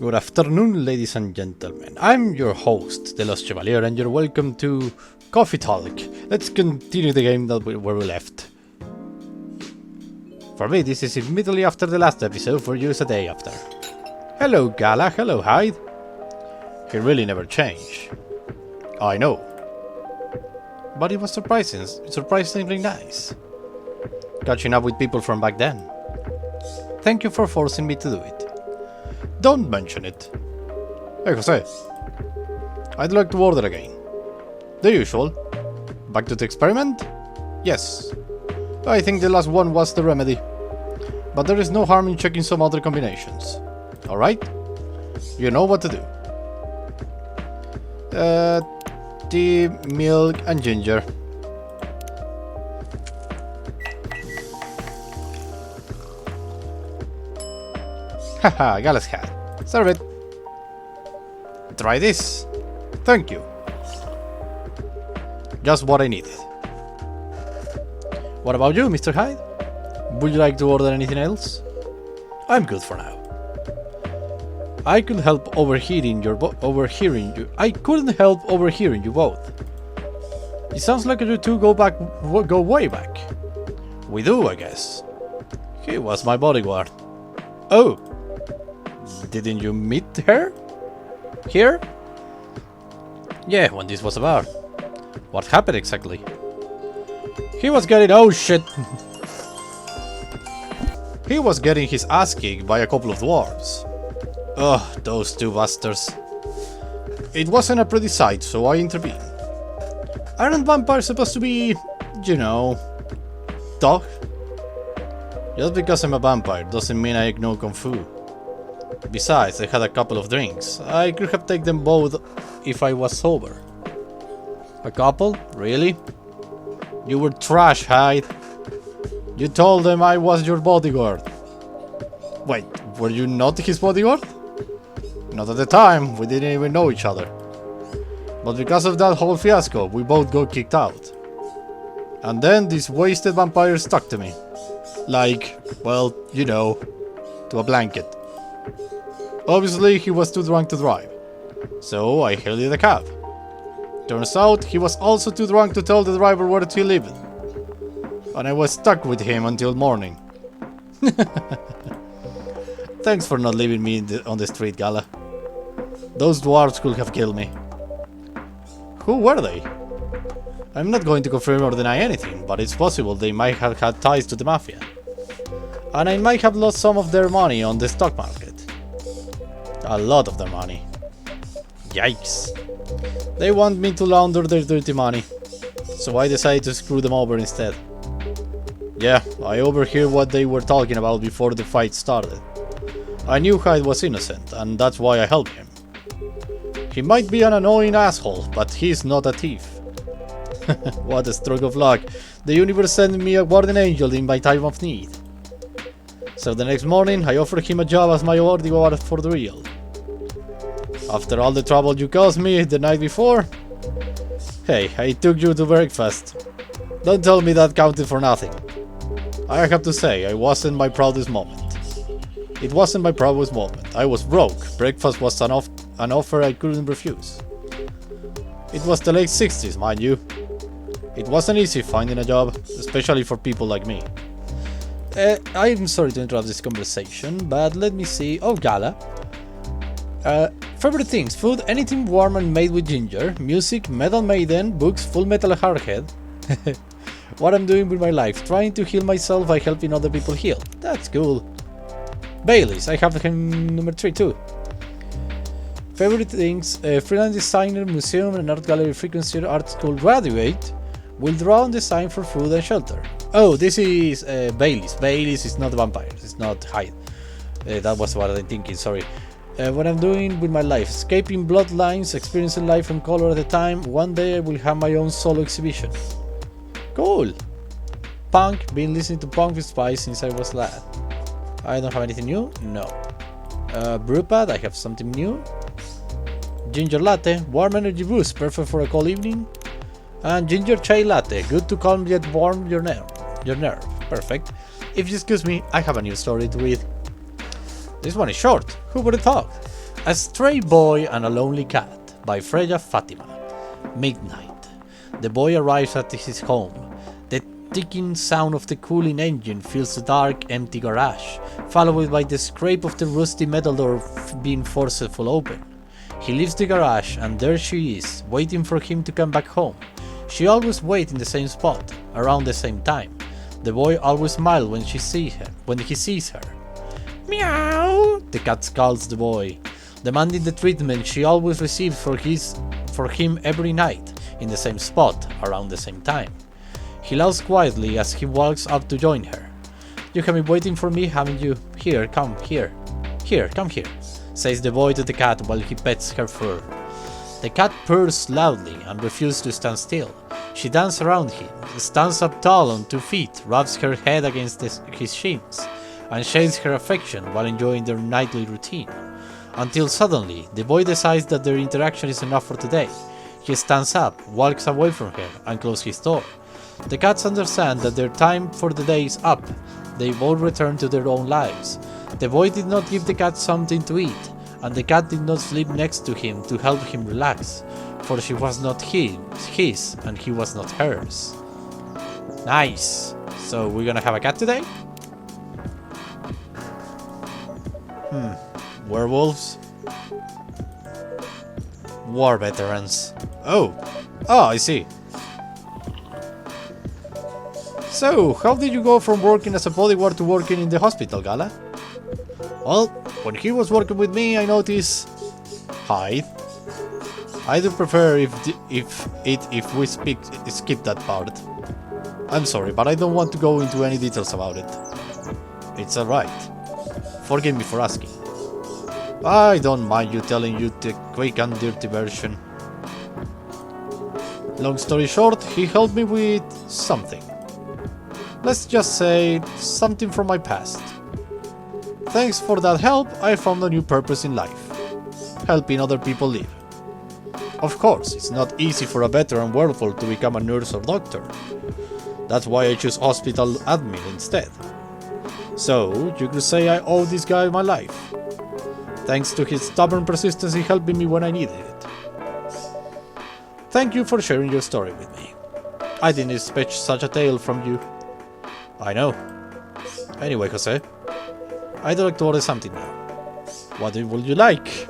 Good afternoon, ladies and gentlemen. I'm your host, the Lost Chevalier, and you're welcome to Coffee Talk. Let's continue the game where we left. For me, this is immediately after the last episode, for you it's a day after. Hello, Gala. Hello, Hyde. He really never changed. I know. But it was surprisingly nice. Catching up with people from back then. Thank you for forcing me to do it. Don't mention it. Hey, Jose. I'd like to order again. The usual. Back to the experiment? Yes. I think the last one was the remedy. But there is no harm in checking some other combinations. Alright? You know what to do. Tea, milk, and ginger. Haha, Gala's hat. Serve it. Try this. Thank you. Just what I needed. What about you, Mr. Hyde? Would you like to order anything else? I'm good for now. I could help overhearing you. I couldn't help overhearing you both. It sounds like you two go way back. We do, I guess. He was my bodyguard. Oh. Didn't you meet her? Here? Yeah, when this was about. What happened exactly? He was getting... Oh shit! He was getting his ass kicked by a couple of dwarves. Ugh, those two bastards. It wasn't a pretty sight, so I intervened. Aren't vampires supposed to be, you know, tough? Just because I'm a vampire doesn't mean I know Kung Fu. Besides, I had a couple of drinks. I could have taken them both if I was sober. A couple? Really? You were trash, Hyde. You told them I was your bodyguard. Wait, were you not his bodyguard? Not at the time, we didn't even know each other. But because of that whole fiasco, we both got kicked out. And then this wasted vampire stuck to me. Like, well, you know, to a blanket. Obviously, he was too drunk to drive. So I hailed the cab. Turns out, he was also too drunk to tell the driver where he lived. And I was stuck with him until morning. Thanks for not leaving me on the street, Gala. Those dwarves could have killed me. Who were they? I'm not going to confirm or deny anything, but it's possible they might have had ties to the mafia. And I might have lost some of their money on the stock market. A lot of their money. Yikes. They want me to launder their dirty money. So I decided to screw them over instead. Yeah, I overheard what they were talking about before the fight started. I knew Hyde was innocent, and that's why I helped him. He might be an annoying asshole, but he's not a thief. What a stroke of luck. The universe sent me a guardian angel in my time of need. So the next morning, I offered him a job as my bodyguard for the real. After all the trouble you caused me the night before? Hey, I took you to breakfast. Don't tell me that counted for nothing. I have to say, I wasn't my proudest moment. It wasn't my proudest moment. I was broke. Breakfast was an offer I couldn't refuse. It was the late 60s, mind you. It wasn't easy finding a job, especially for people like me. I'm sorry to interrupt this conversation, but let me see. Oh, Gala. Favorite things: food, anything warm and made with ginger, music, Metal Maiden, books, Full Metal Hardhead. What I'm doing with my life: trying to heal myself by helping other people heal. That's cool. Baileys, I have him number 3 too. Favorite things: freelance designer, museum and art gallery frequency art school graduate. Will draw and design for food and shelter. Oh, this is Baileys. Baileys is not vampires. It's not Hyde. That was what I'm thinking. Sorry. What I'm doing with my life: escaping bloodlines, experiencing life and color at a time. One day I will have my own solo exhibition. Cool. Punk. Been listening to punk with Spice since I was lad. I don't have anything new. No. Brewpad. I have something new. Ginger latte. Warm energy boost. Perfect for a cold evening. And ginger chai latte. Good to calm yet warm your nerve. Perfect. If you excuse me, I have a new story to read. This one is short. Who would have thought? A Stray Boy and a Lonely Cat by Freya Fatima. Midnight. The boy arrives at his home. The ticking sound of the cooling engine fills the dark, empty garage, followed by the scrape of the rusty metal door being forcefully open. He leaves the garage and there she is, waiting for him to come back home. She always waits in the same spot, around the same time. The boy always smiles when he sees her. Meow! The cat scolds the boy, demanding the treatment she always receives for him every night, in the same spot, around the same time. He laughs quietly as he walks up to join her. You have been waiting for me, haven't you? Here, come here. Here, come here, says the boy to the cat while he pets her fur. The cat purrs loudly and refuses to stand still. She dances around him, stands up tall on 2 feet, rubs her head against his shins, and shades her affection while enjoying their nightly routine. Until suddenly, the boy decides that their interaction is enough for today. He stands up, walks away from her, and closes his door. The cats understand that their time for the day is up. They both return to their own lives. The boy did not give the cat something to eat, and the cat did not sleep next to him to help him relax, for she was not his and he was not hers. Nice! So we're gonna have a cat today? Werewolves? War veterans. Oh, I see. So, how did you go from working as a bodyguard to working in the hospital, Gala? Well, when he was working with me, I noticed... Hi. I do prefer if we skip that part. I'm sorry, but I don't want to go into any details about it. It's alright. Forgive me for asking. I don't mind you telling you the quick and dirty version. Long story short, he helped me with something. Let's just say, something from my past. Thanks for that help, I found a new purpose in life. Helping other people live. Of course, it's not easy for a veteran werewolf to become a nurse or doctor. That's why I choose hospital admin instead. So, you could say I owe this guy my life. Thanks to his stubborn persistence in helping me when I needed it. Thank you for sharing your story with me. I didn't expect such a tale from you. I know. Anyway, Jose, I'd like to order something now. What would you like?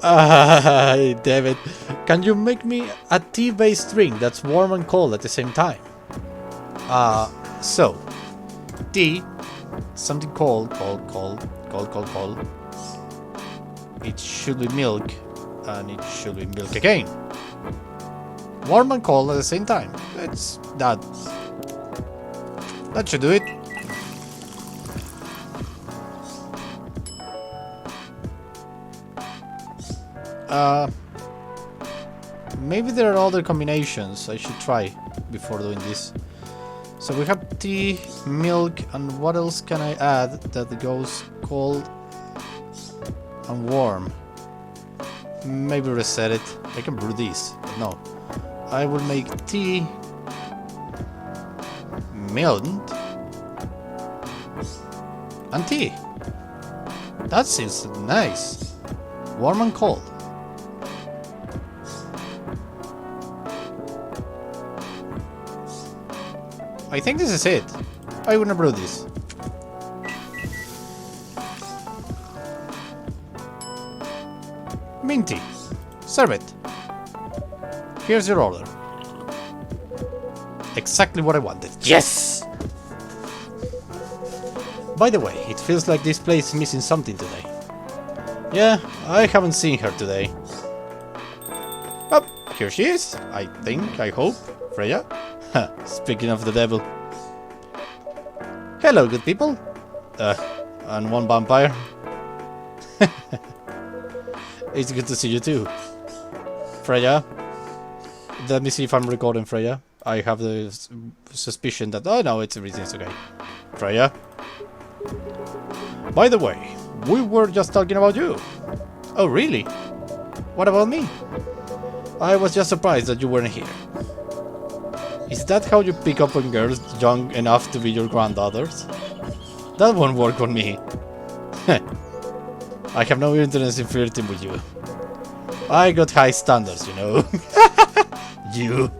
Damn it. Can you make me a tea-based drink that's warm and cold at the same time? So, tea, something cold. It should be milk, and it should be milk again. Warm and cold at the same time. It's that. That should do it. Maybe there are other combinations I should try before doing this. So we have tea, milk, and what else can I add that goes cold and warm? Maybe reset it. I can brew this. No. I will make tea, milk, and tea. That seems nice. Warm and cold. I think this is it. I wanna brew this. Minty. Serve it. Here's your order. Exactly what I wanted. Yes! By the way, it feels like this place is missing something today. Yeah, I haven't seen her today. Oh, here she is. I think, I hope. Freya? Speaking of the devil. Hello, good people. And one vampire. It's good to see you too. Freya. Let me see if I'm recording Freya. I have the suspicion that... Oh no, everything's okay. Freya. By the way, we were just talking about you. Oh really? What about me? I was just surprised that you weren't here. Is that how you pick up on girls young enough to be your granddaughters? That won't work on me. I have no interest in flirting with you. I got high standards, you know. You.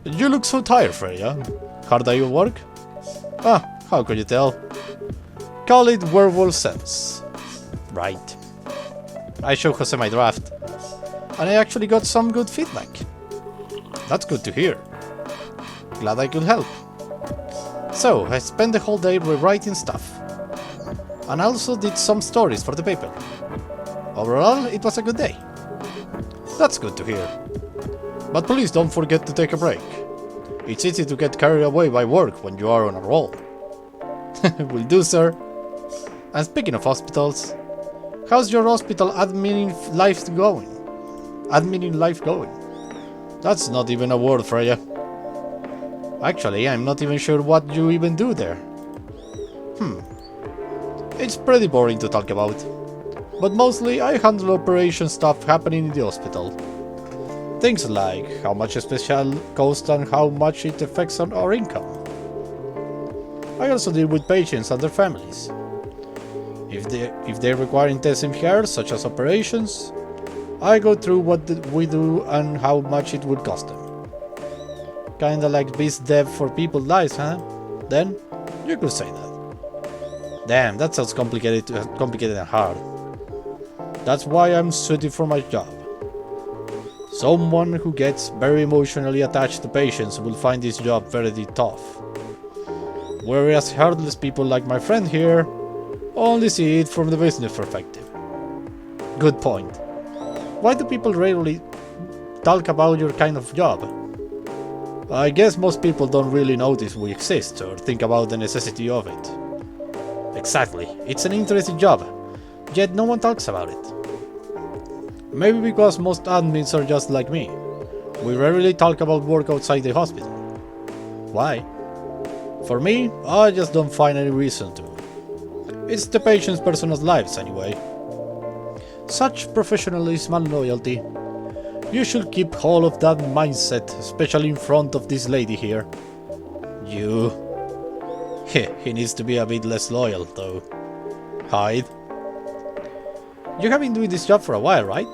You look so tired, Freya. Hard day of work? Ah, how could you tell? Call it werewolf sense. Right. I showed Jose my draft, and I actually got some good feedback. That's good to hear. Glad I could help. So, I spent the whole day rewriting stuff. And I also did some stories for the paper. Overall, it was a good day. That's good to hear. But please don't forget to take a break. It's easy to get carried away by work when you are on a roll. Will do, sir. And speaking of hospitals, how's your hospital admin life going? Admin life going? That's not even a word, Freya. Actually, I'm not even sure what you even do there. It's pretty boring to talk about. But mostly, I handle operation stuff happening in the hospital. Things like how much a special costs and how much it affects on our income. I also deal with patients and their families. If they require intensive care, such as operations, I go through what we do and how much it would cost them. Kinda like biz dev for people's lives, huh? Then, you could say that. Damn, that sounds complicated and hard. That's why I'm suited for my job. Someone who gets very emotionally attached to patients will find this job very tough. Whereas heartless people like my friend here only see it from the business perspective. Good point. Why do people rarely talk about your kind of job? I guess most people don't really notice we exist or think about the necessity of it. Exactly, it's an interesting job, yet no one talks about it. Maybe because most admins are just like me. We rarely talk about work outside the hospital. Why? For me, I just don't find any reason to. It's the patient's personal lives anyway. Such professionalism and loyalty. You should keep hold of that mindset, especially in front of this lady here. You. He needs to be a bit less loyal, though. Hide. You have been doing this job for a while, right?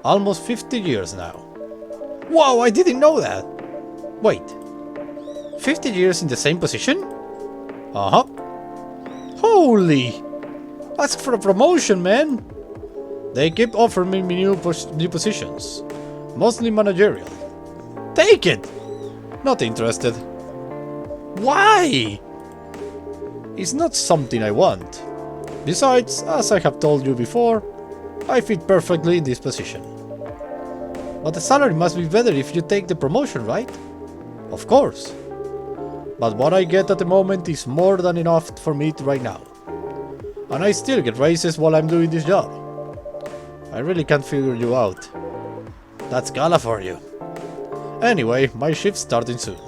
Almost 50 years now. Whoa, I didn't know that! Wait. 50 years in the same position? Uh-huh. Holy! Ask for a promotion, man! They keep offering me new positions. Mostly managerial. Take it! Not interested. Why? It's not something I want. Besides, as I have told you before, I fit perfectly in this position. But the salary must be better if you take the promotion, right? Of course. But what I get at the moment is more than enough for me right now. And I still get raises while I'm doing this job. I really can't figure you out. That's Gala for you. Anyway, my shift's starting soon.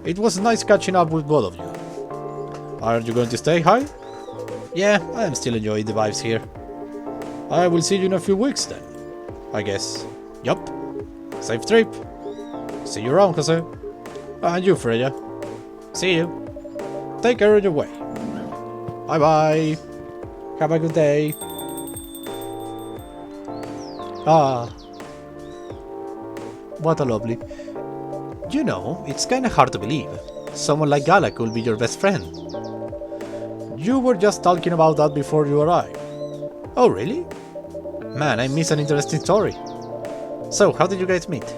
It was nice catching up with both of you. Are you going to stay high? Yeah, I am still enjoying the vibes here. I will see you in a few weeks then, I guess. Yup. Safe trip. See you around, Jose. And you, Freya. See you. Take care of your way. Bye bye. Have a good day. Ah. What a lovely. You know, it's kinda hard to believe. Someone like Gala could be your best friend. You were just talking about that before you arrived. Oh, really? Man, I missed an interesting story. So, how did you guys meet?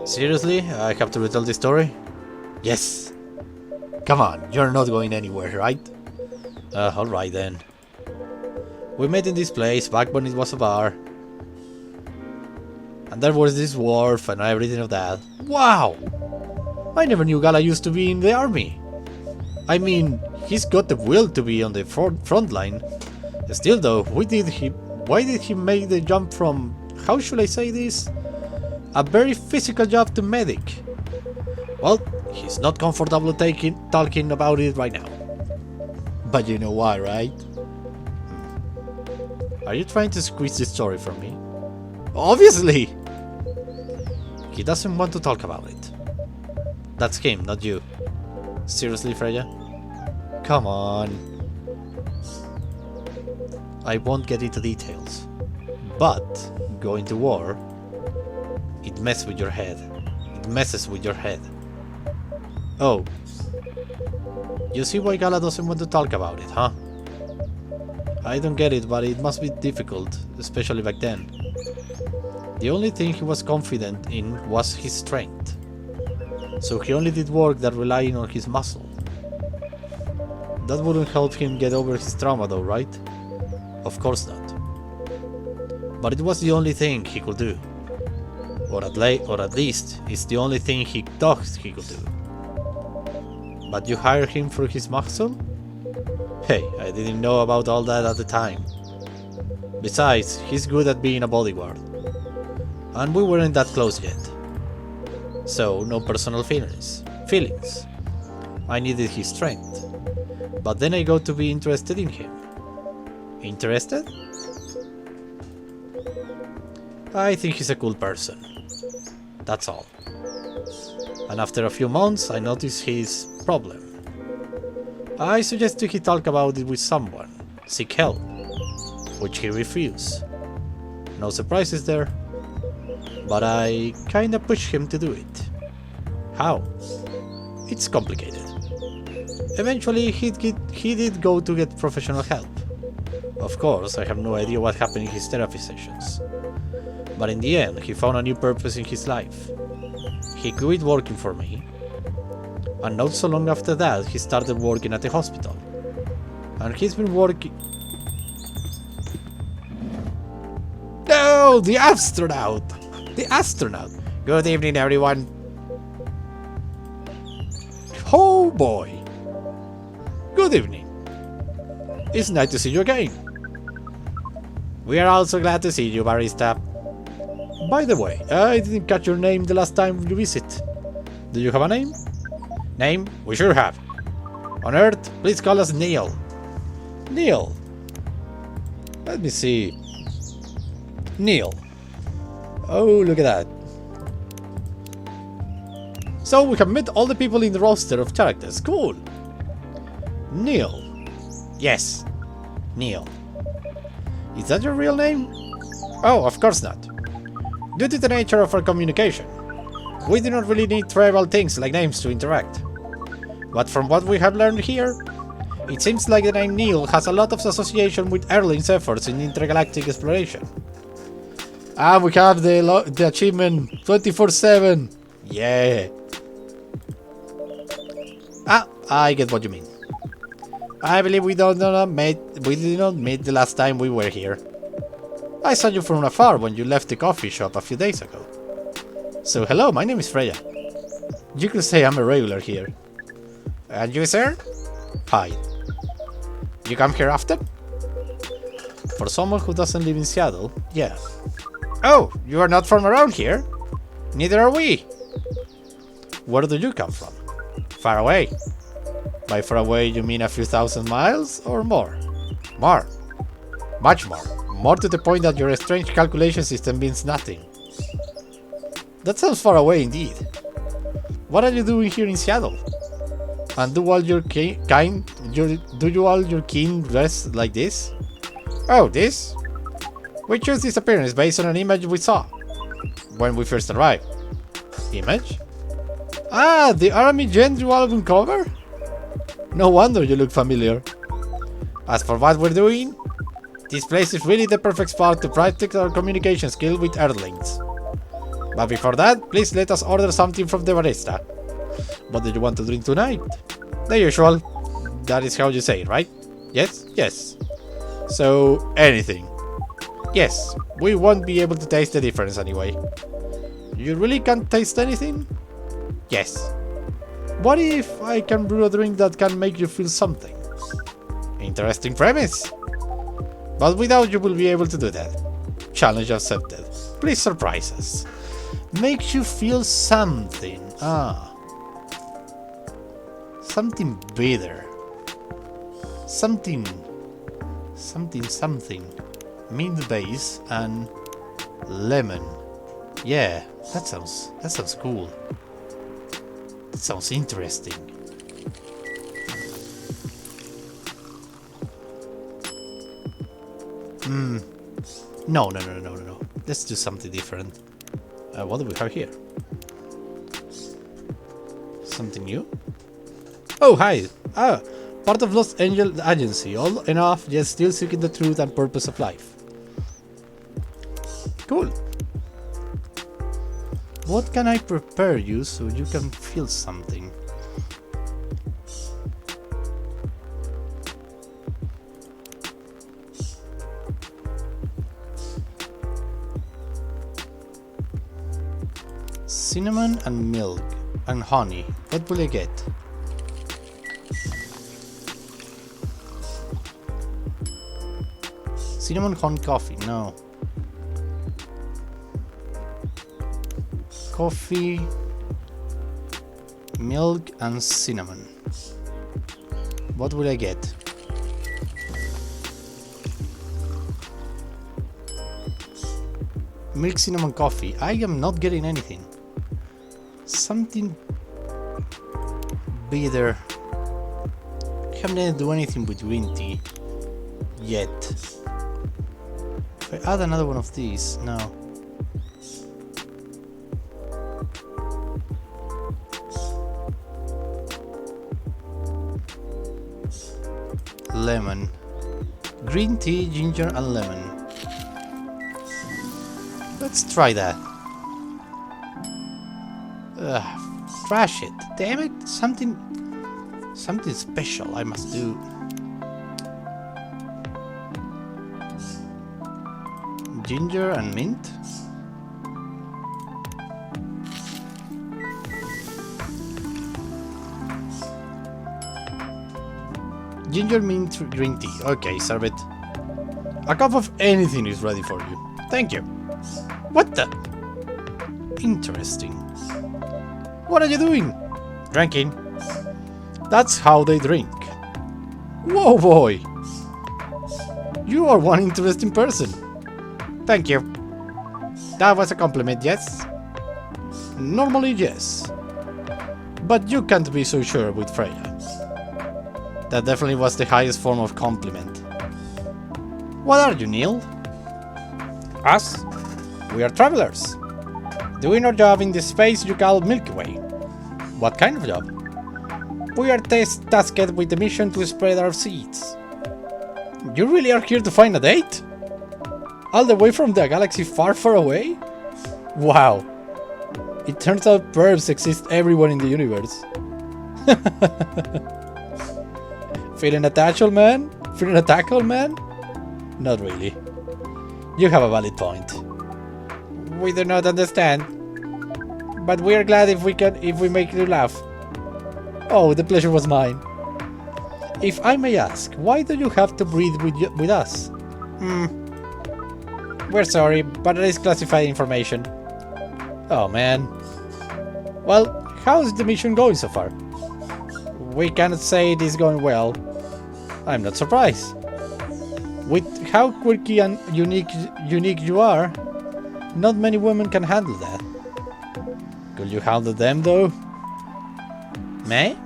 Seriously? I have to retell this story? Yes. Come on, you're not going anywhere, right? Alright then. We met in this place back when it was a bar. And there was this wharf and everything of that. Wow! I never knew Gala used to be in the army. I mean, he's got the will to be on the front line. Still though, why did he make the jump from, how should I say this? A very physical job to medic. Well, he's not comfortable talking about it right now. But you know why, right? Are you trying to squeeze this story from me? Obviously! He doesn't want to talk about it. That's him, not you. Seriously, Freya? Come on. I won't get into details. But going to war, it messes with your head. It messes with your head. Oh. You see why Gala doesn't want to talk about it, huh? I don't get it, but it must be difficult, especially back then. The only thing he was confident in was his strength. So he only did work that relied on his muscle. That wouldn't help him get over his trauma though, right? Of course not. But it was the only thing he could do. Or at least, it's the only thing he thought he could do. But you hired him for his muscle? Hey, I didn't know about all that at the time. Besides, he's good at being a bodyguard. And we weren't that close yet. So, no personal feelings. I needed his strength. But then I got to be interested in him. Interested? I think he's a cool person. That's all. And after a few months, I noticed his problem. I suggested he talk about it with someone, seek help, which he refused. No surprises there. But I kinda pushed him to do it. How? It's complicated. Eventually, he did go to get professional help. Of course, I have no idea what happened in his therapy sessions. But in the end, he found a new purpose in his life. He quit working for me. And not so long after that, he started working at the hospital. And he's been working... No! The astronaut! The astronaut! Good evening, everyone. Oh boy! Good evening. It's nice to see you again. We are also glad to see you, Barista. By the way, I didn't catch your name the last time you visit. Do you have a name? Name? We sure have. On Earth, please call us Neil. Neil. Let me see. Neil. Oh, look at that. So we have met all the people in the roster of characters. Cool. Neil. Yes. Neil. Is that your real name? Oh, of course not. Due to the nature of our communication, we do not really need trivial things like names to interact. But from what we have learned here, it seems like the name Neil has a lot of association with Erling's efforts in intergalactic exploration. Ah, we have the achievement 24/7. Yeah. Ah, I get what you mean. I believe we did not meet the last time we were here. I saw you from afar when you left the coffee shop a few days ago. So hello, my name is Freya. You could say I'm a regular here. And you, sir? Hi. You come here often? For someone who doesn't live in Seattle, yeah. Oh, you are not from around here? Neither are we. Where do you come from? Far away. By far away, you mean a few thousand miles or more? More. Much more. More to the point that your strange calculation system means nothing. That sounds far away indeed. What are you doing here in Seattle? And do all your kin dress like this? Oh, this? We chose this appearance based on an image we saw when we first arrived. Image? Ah, the Army Gentry album cover? No wonder you look familiar. As for what we're doing, this place is really the perfect spot to practice our communication skill with Earthlings. But before that, please let us order something from the barista. What do you want to drink tonight? The usual. That is how you say it, right? Yes? Yes. So, anything. Yes, we won't be able to taste the difference anyway. You really can't taste anything? Yes. What if I can brew a drink that can make you feel something? Interesting premise. But without you will be able to do that. Challenge accepted. Please surprise us. Makes you feel something. Ah. Something bitter. Something. Mint base and lemon. Yeah, that sounds cool. That sounds interesting. No. Let's do something different. What do we have here? Something new? Oh, hi! Ah, part of Lost Angel Agency. All enough, yet still seeking the truth and purpose of life. Cool. What can I prepare you so you can feel something? Cinnamon and milk and honey. What will I get? Cinnamon honey coffee. No. Coffee, milk and cinnamon. What will I get? Milk, cinnamon, coffee. I am not getting anything. Something bitter. I haven't done anything with green tea yet. If I add another one of these, no. Lemon. Green tea, ginger and lemon. Let's try that. Trash it. Damn it. Something special I must do. Ginger and mint. Ginger, mint, green tea. Okay, serve it. A cup of anything is ready for you. Thank you. What the? Interesting. What are you doing? Drinking. That's how they drink. Whoa, boy. You are one interesting person. Thank you. That was a compliment, yes? Normally, yes. But you can't be so sure with Freya. That definitely was the highest form of compliment. What are you, Neil? Us? We are travelers. Doing our job in the space you call Milky Way. What kind of job? We are tasked with the mission to spread our seeds. You really are here to find a date? All the way from the galaxy far, far away? Wow. It turns out pervs exist everywhere in the universe. Feeling a tackle, man? Feeling a tackle, man? Not really. You have a valid point. We do not understand. But we are glad if we make you laugh. Oh, the pleasure was mine. If I may ask, why do you have to breathe with us? We're sorry, but it is classified information. Oh man. Well, how's the mission going so far? We cannot say it is going well. I'm not surprised. With how quirky and unique you are, not many women can handle that. Could you handle them though? Me?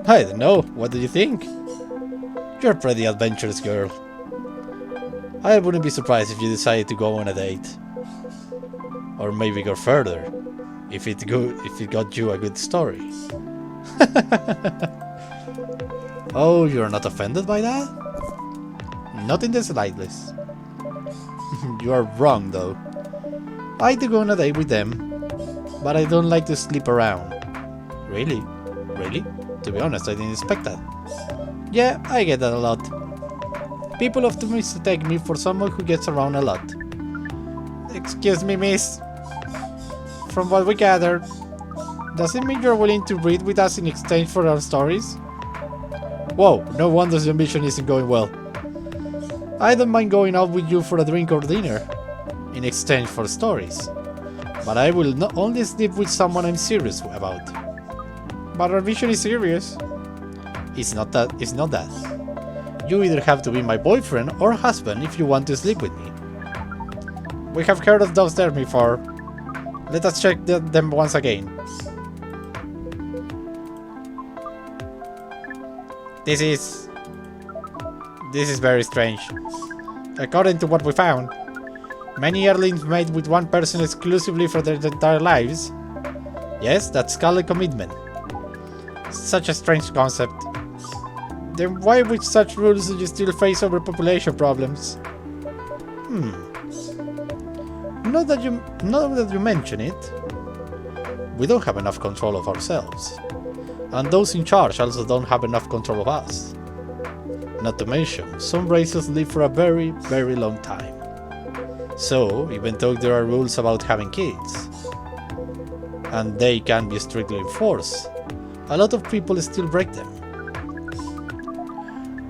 I don't know. What do you think? You're a pretty adventurous girl. I wouldn't be surprised if you decided to go on a date. Or maybe go further. If it got you a good story. Oh, you're not offended by that? Not in the slightest. You are wrong though. I do go on a date with them, but I don't like to sleep around. Really? Really? To be honest, I didn't expect that. Yeah, I get that a lot. People often mistake me for someone who gets around a lot. Excuse me, miss. From what we gathered, does it mean you're willing to read with us in exchange for our stories? Whoa, no wonder your mission isn't going well. I don't mind going out with you for a drink or dinner, in exchange for stories. But I will not only sleep with someone I'm serious about. But our mission is serious. It's not that. You either have to be my boyfriend or husband if you want to sleep with me. We have heard of those terms before. Let us check them once again. This is very strange. According to what we found, many Earthlings mate with one person exclusively for their entire lives. Yes, that's called a commitment. Such a strange concept. Then why with such rules do you still face overpopulation problems? Now that you mention it, we don't have enough control of ourselves. And those in charge also don't have enough control of us. Not to mention, some races live for a very, very long time. So, even though there are rules about having kids, and they can be strictly enforced, a lot of people still break them.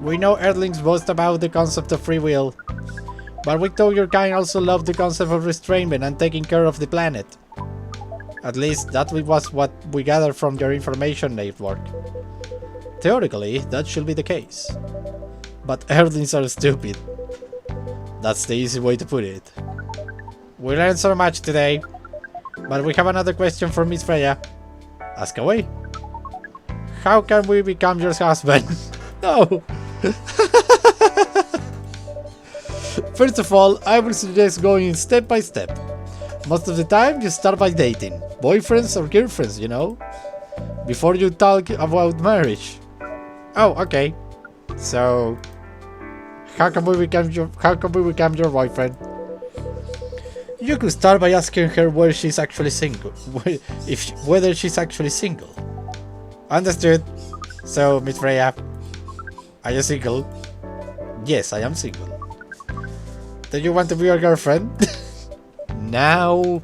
We know Earthlings boast about the concept of free will, but we thought your kind also loved the concept of restrainment and taking care of the planet. At least that was what we gathered from your information network. Theoretically, that should be the case. But Earthlings are stupid. That's the easy way to put it. We learned so much today, but we have another question for Miss Freya. Ask away. How can we become your husband? No! First of all, I would suggest going step by step. Most of the time, you start by dating. Boyfriends or girlfriends, you know? Before you talk about marriage. Oh, okay. So, how can we become your boyfriend? You could start by asking her whether she's actually single. Whether she's actually single. Understood. So, Miss Freya, are you single? Yes, I am single. Do you want to be your girlfriend? Now,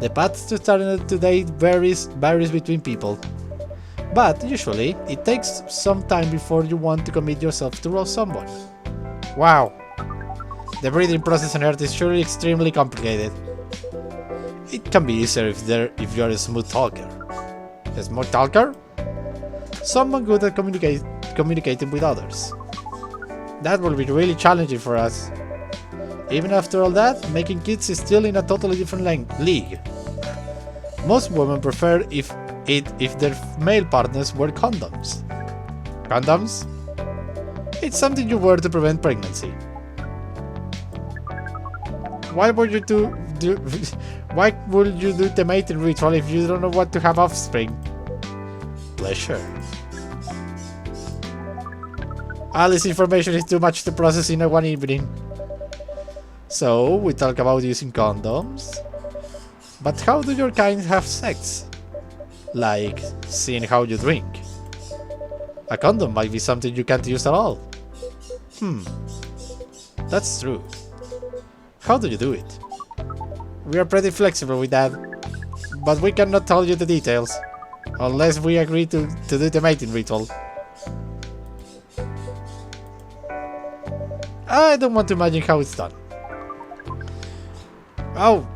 the path to starting to date varies between people. But usually, it takes some time before you want to commit yourself to someone. Wow. The breeding process on Earth is surely extremely complicated. It can be easier if you're a smooth talker. A smooth talker? Someone good at communicating with others. That will be really challenging for us. Even after all that, making kids is still in a totally different league. Most women prefer if their male partners wear condoms. Condoms? It's something you wear to prevent pregnancy. Why would you do the mating ritual if you don't know what to have offspring? Pleasure. All this information is too much to process in one evening. So, we talk about using condoms. But how do your kind have sex? Like, seeing how you drink. A condom might be something you can't use at all. That's true. How do you do it? We are pretty flexible with that, but we cannot tell you the details, unless we agree to do the mating ritual. I don't want to imagine how it's done. Oh,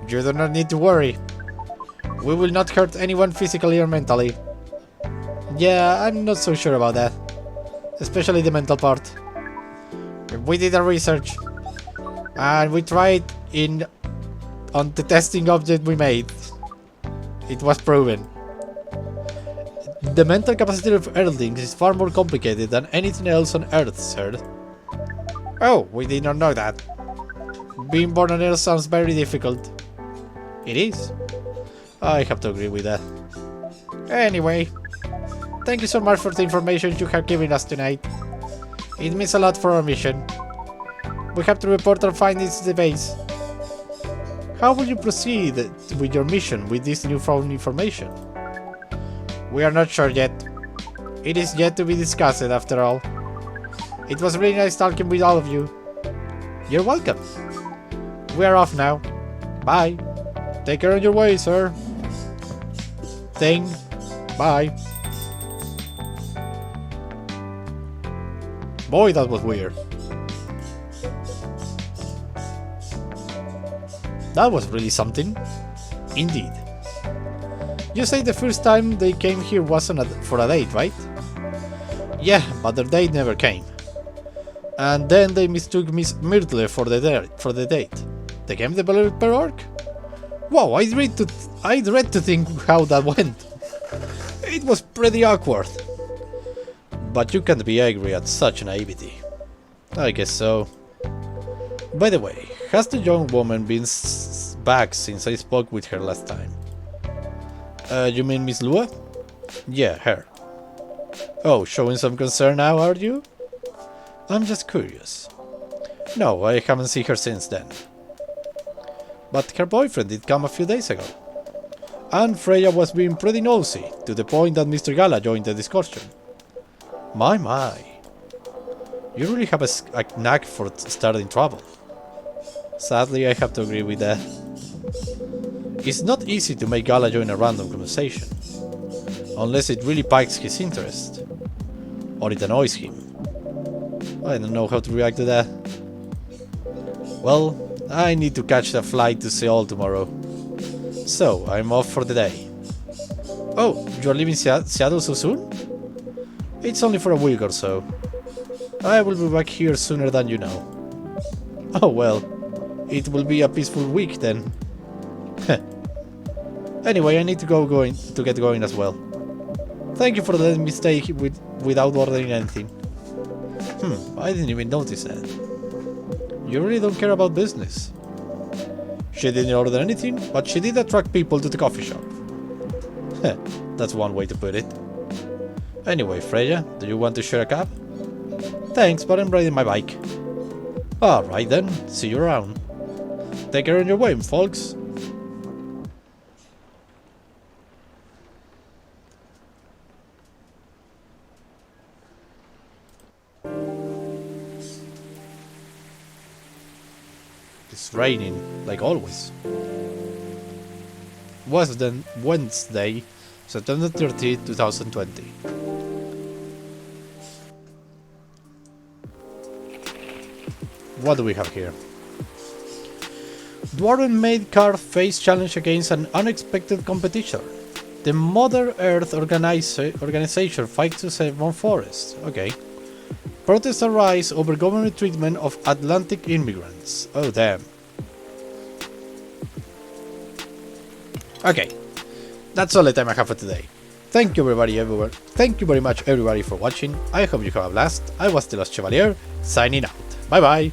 you do not need to worry. We will not hurt anyone physically or mentally. Yeah, I'm not so sure about that. Especially the mental part. We did our research. And we tried on the testing object we made. It was proven. The mental capacity of Earthlings is far more complicated than anything else on Earth, sir. Oh, we did not know that. Being born on Earth sounds very difficult. It is. I have to agree with that. Anyway, thank you so much for the information you have given us tonight. It means a lot for our mission. We have to report our findings to the base. How will you proceed with your mission with this newfound information? We are not sure yet. It is yet to be discussed after all. It was really nice talking with all of you. You're welcome. We are off now. Bye. Take care on your way, sir. Thing. Bye. Boy, that was weird. That was really something. Indeed. You say the first time they came here wasn't for a date, right? Yeah, but their date never came. And then they mistook Miss Myrtle for the date. The game developer orc? Wow, I dread to think how that went. It was pretty awkward. But you can't be angry at such naivety. I guess so. By the way, has the young woman been back since I spoke with her last time? You mean Miss Lua? Yeah, her. Oh, showing some concern now, are you? I'm just curious. No, I haven't seen her since then. But her boyfriend did come a few days ago. And Freya was being pretty nosy, to the point that Mr. Gala joined the discussion. My. You really have a knack for starting trouble. Sadly, I have to agree with that. It's not easy to make Gala join a random conversation. Unless it really piques his interest. Or it annoys him. I don't know how to react to that. Well, I need to catch the flight to Seoul tomorrow. So, I'm off for the day. Oh, you're leaving Seattle so soon? It's only for a week or so. I will be back here sooner than you know. Oh well, it will be a peaceful week then. Anyway, I need to get going as well. Thank you for letting me stay without ordering anything. I didn't even notice that. You really don't care about business. She didn't order anything, but she did attract people to the coffee shop. That's one way to put it. Anyway, Freya, do you want to share a cab? Thanks, but I'm riding my bike. Alright then, see you around. Take care on your way, folks. It's raining, like always. Was then Wednesday, September 30, 2020. What do we have here? Dwarven-made car face challenge against an unexpected competitor. The Mother Earth organization fights to save one forest. Okay. Protests arise over government treatment of Atlantic immigrants. Oh damn. Okay. That's all the time I have for today. Thank you everybody everywhere. Thank you very much everybody for watching. I hope you have a blast. I was the Lost Chevalier, signing out. Bye bye.